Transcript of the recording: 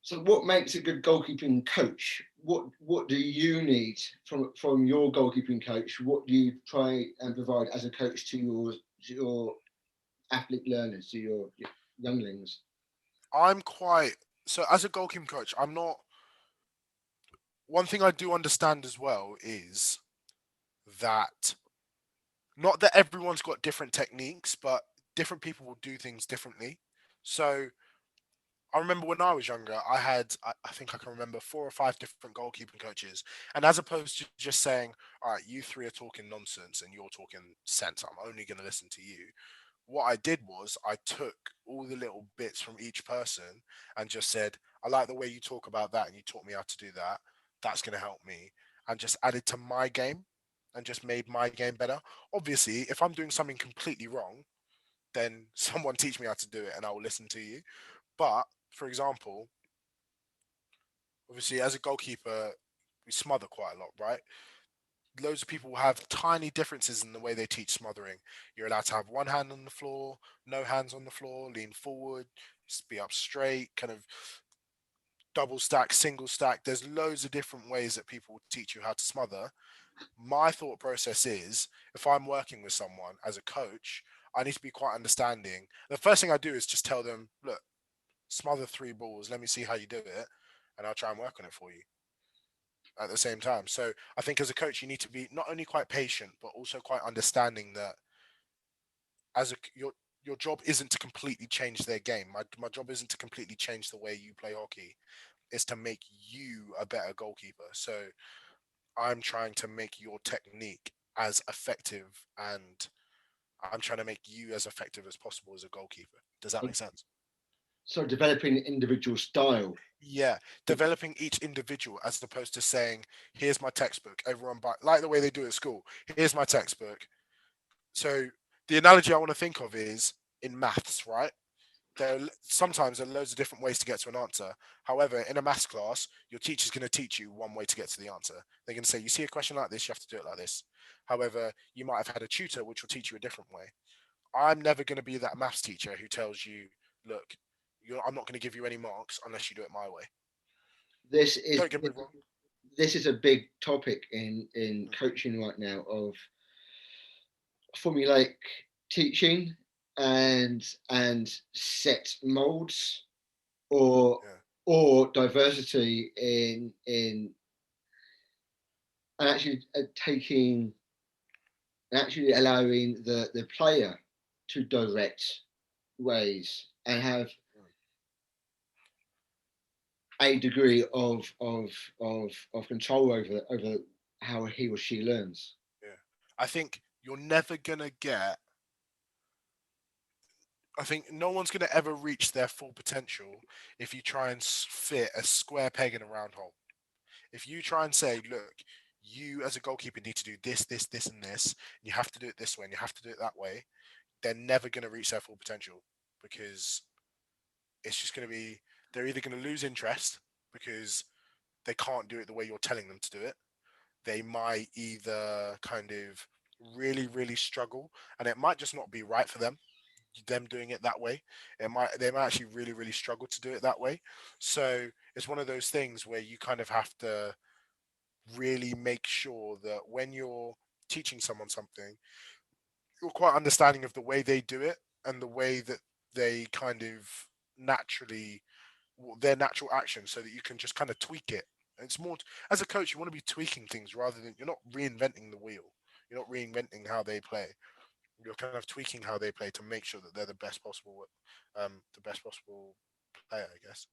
So what makes a good goalkeeping coach? What do you need from your goalkeeping coach? What do you try and provide as a coach to your athlete learners, to your younglings? I'm quite so as a goalkeeping coach. I'm not. One thing I do understand as well is that not that everyone's got different techniques, but different people will do things differently. So I remember when I was younger, I think I can remember 4 or 5 different goalkeeping coaches. And as opposed to just saying, all right, you three are talking nonsense and you're talking sense, I'm only going to listen to you. What I did was I took all the little bits from each person and just said, I like the way you talk about that and you taught me how to do that. That's going to help me. And just added to my game and just made my game better. Obviously, if I'm doing something completely wrong, then someone teach me how to do it and I will listen to you. But for example, obviously as a goalkeeper, we smother quite a lot, right? Loads of people have tiny differences in the way they teach smothering. You're allowed to have one hand on the floor, no hands on the floor, lean forward, just be up straight, kind of double stack, single stack. There's loads of different ways that people teach you how to smother. My thought process is if I'm working with someone as a coach, I need to be quite understanding. The first thing I do is just tell them, look, smother 3 balls, let me see how you do it, and I'll try and work on it for you at the same time. So I think as a coach, you need to be not only quite patient, but also quite understanding that as a your job isn't to completely change their game. My job isn't to completely change the way you play hockey. It's to make you a better goalkeeper. So I'm trying to make your technique as effective and I'm trying to make you as effective as possible as a goalkeeper. Does that make sense? So developing individual style. Yeah, developing each individual as opposed to saying, "Here's my textbook." Everyone buy like the way they do at school. Here's my textbook. So the analogy I want to think of is in maths, right? Sometimes there are loads of different ways to get to an answer. However, in a maths class, your teacher's going to teach you one way to get to the answer. They're going to say, "You see a question like this, you have to do it like this." However, you might have had a tutor which will teach you a different way. I'm never going to be that maths teacher who tells you, "Look, I'm not going to give you any marks unless you do it my way." This is Don't get me wrong. this is a big topic in Mm, coaching right now of formulaic teaching and set molds or yeah. diversity in and actually taking actually allowing the player to direct ways and have Mm, a degree of control over how he or she learns. yeah. I think you're never going to get I think no one's going to ever reach their full potential if you try and fit a square peg in a round hole. If you try and say, look, you as a goalkeeper need to do this, this, this, and this, and you have to do it this way and you have to do it that way, they're never going to reach their full potential because it's just going to be, they're either going to lose interest because they can't do it the way you're telling them to do it. They might either kind of really, really struggle and it might just not be right for them doing it that way. They might actually really really struggle to do it that way. So it's one of those things where you kind of have to really make sure that when you're teaching someone something, you're quite understanding of the way they do it and the way that they kind of naturally their natural actions so that you can just kind of tweak it. It's more as a coach, you want to be tweaking things rather than you're not reinventing the wheel. You're not reinventing how they play. You're kind of tweaking how they play to make sure that they're the best possible player, I guess.